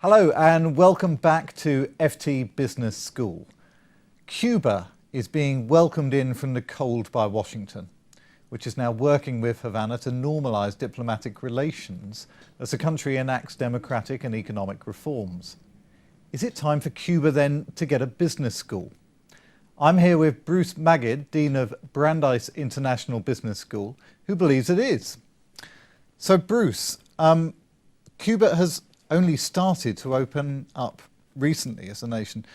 Hello and welcome back to FT Business School. Cuba is being welcomed in from the cold by Washington, which is now working with Havana to normalise diplomatic relations as the country enacts democratic and economic reforms. Is it time for Cuba then to get a business school? I'm here with Bruce Magid, Dean of Brandeis International Business School, who believes it is. So Bruce, Cuba has only started to open up recently as a nation.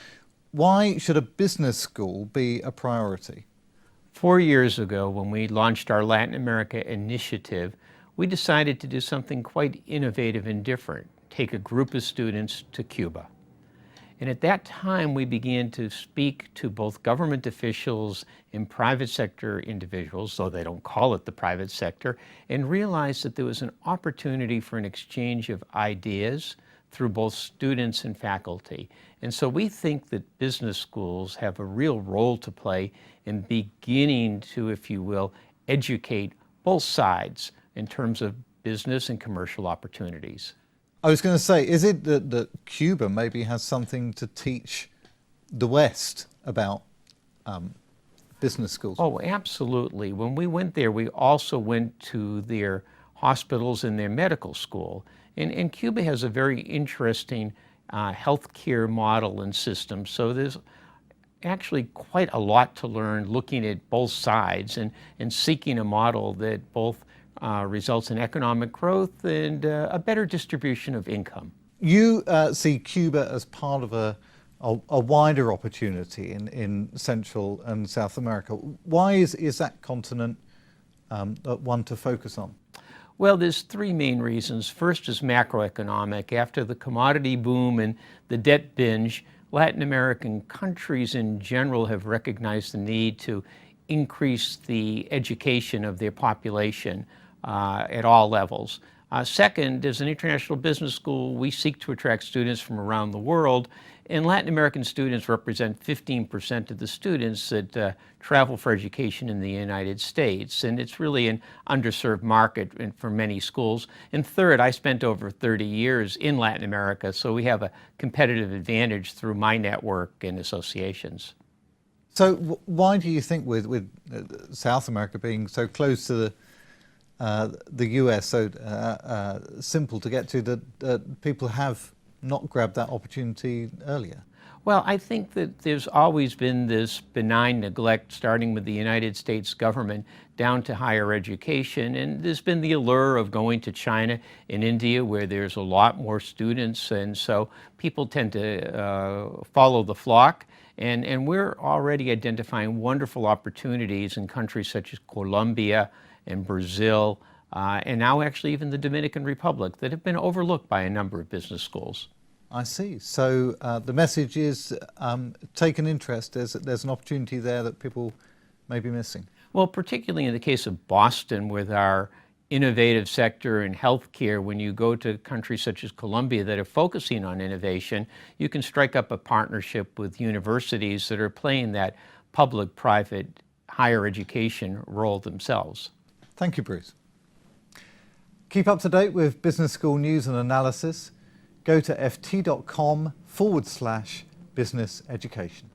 Why should a business school be a priority? 4 years ago, when we launched our Latin America initiative, we decided to do something quite innovative and different, take a group of students to Cuba. And at that time, we began to speak to both government officials and private sector individuals, though they don't call it the private sector, and realized that there was an opportunity for an exchange of ideas through both students and faculty. And so we think that business schools have a real role to play in beginning to, if you will, educate both sides in terms of business and commercial opportunities. I was going to say, is it that Cuba maybe has something to teach the West about business schools? Oh, absolutely. When we went there, we also went to their hospitals and their medical school. And Cuba has a very interesting healthcare model and system. So there's actually quite a lot to learn looking at both sides and seeking a model that both results in economic growth and a better distribution of income. You see Cuba as part of a wider opportunity in Central and South America. Why is that continent one to focus on? Well, there's three main reasons. First is macroeconomic. After the commodity boom and the debt binge, Latin American countries in general have recognized the need to increase the education of their population at all levels. Second, as an international business school, we seek to attract students from around the world, and Latin American students represent 15% of the students that travel for education in the United States, and it's really an underserved market for many schools. And third, I spent over 30 years in Latin America, so we have a competitive advantage through my network and associations. So why do you think with South America being so close to the US, so simple to get to, that people have not grabbed that opportunity earlier? Well, I think that there's always been this benign neglect, starting with the United States government down to higher education. And there's been the allure of going to China and India, where there's a lot more students. And so people tend to follow the flock. And we're already identifying wonderful opportunities in countries such as Colombia and Brazil, and now actually even the Dominican Republic, that have been overlooked by a number of business schools. I see. So the message is take an interest. There's an opportunity there that people may be missing. Well, particularly in the case of Boston, with our innovative sector in healthcare, when you go to countries such as Colombia that are focusing on innovation, you can strike up a partnership with universities that are playing that public-private higher education role themselves. Thank you, Bruce. Keep up to date with business school news and analysis. Go to ft.com/business education.